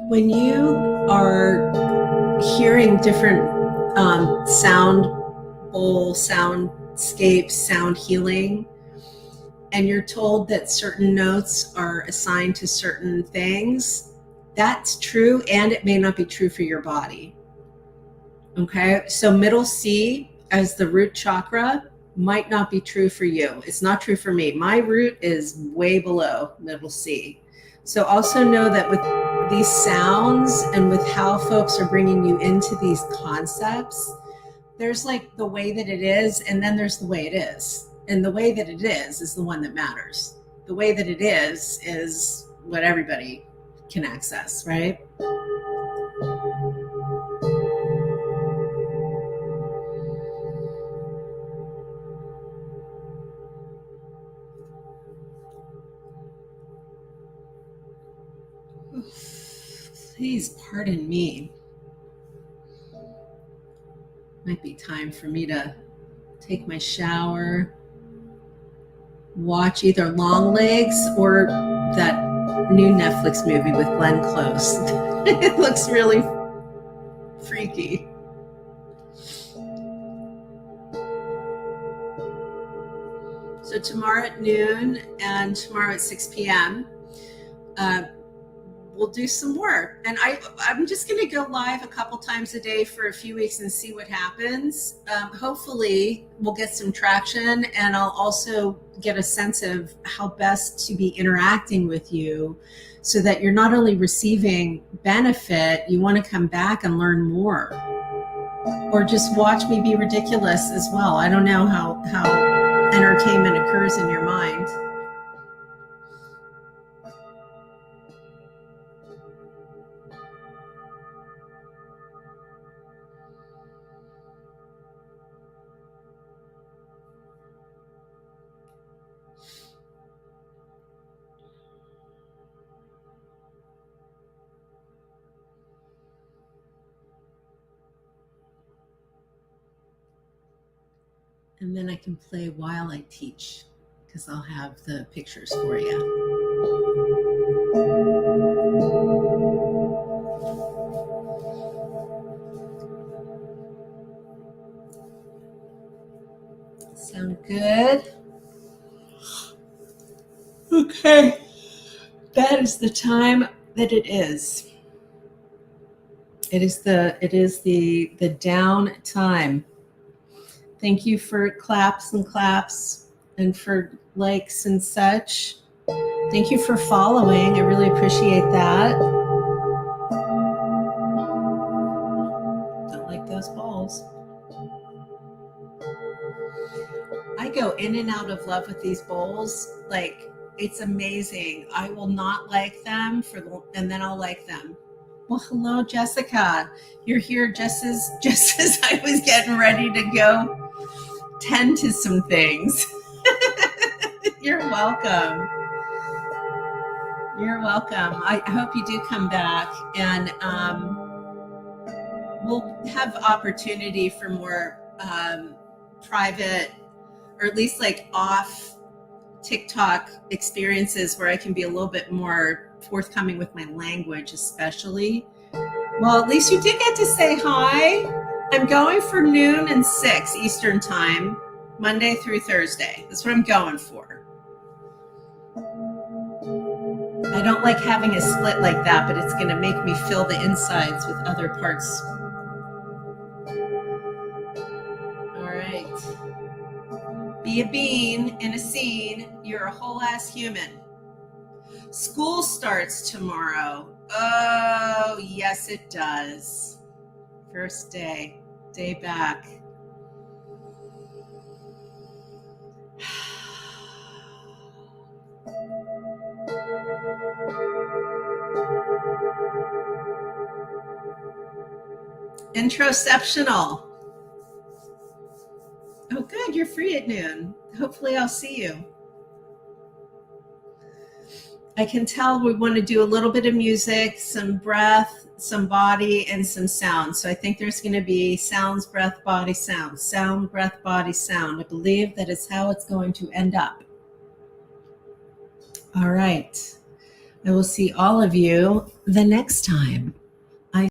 When you are hearing different sound bowl, soundscapes, sound healing, and you're told that certain notes are assigned to certain things, that's true, and it may not be true for your body. Okay, so middle C as the root chakra might not be true for you. It's not true for me. My root is way below middle C. So also know that with these sounds and with how folks are bringing you into these concepts, there's like the way that it is, and then there's the way it is. And the way that it is the one that matters. The way that it is what everybody can access, right? Please pardon me. Might be time for me to take my shower, watch either Long Legs or that new Netflix movie with Glenn Close. It looks really freaky. So tomorrow at noon and tomorrow at 6 p.m., we'll do some more. And I'm just going to go live a couple times a day for a few weeks and see what happens. Hopefully we'll get some traction, and I'll also get a sense of how best to be interacting with you so that you're not only receiving benefit, you want to come back and learn more. Or just watch me be ridiculous as well. I don't know how entertainment occurs in your mind. And then I can play while I teach, because I'll have the pictures for you. Sound good? Okay. That is the time that it is. It is the down time. Thank you for claps and for likes and such. Thank you for following. I really appreciate that. Don't like those balls. I go in and out of love with these bowls. Like, it's amazing. I will not like them and then I'll like them. Well, hello, Jessica. You're here just as I was getting ready to go tend to some things. You're welcome. You're welcome. I hope you do come back, and we'll have opportunity for more private, or at least like off TikTok experiences where I can be a little bit more forthcoming with my language, especially. Well, at least you did get to say hi. I'm going for noon and 6 Eastern time, Monday through Thursday. That's what I'm going for. I don't like having a split like that, but it's going to make me fill the insides with other parts. All right. Be a bean in a scene. You're a whole ass human. School starts tomorrow. Oh, yes, it does. First day back. Introceptional. Oh, good. You're free at noon. Hopefully I'll see you. I can tell we want to do a little bit of music, some breath, some body, and some sound. So I think there's going to be sounds, breath, body, sound. Sound, breath, body, sound. I believe that is how it's going to end up. All right. I will see all of you the next time.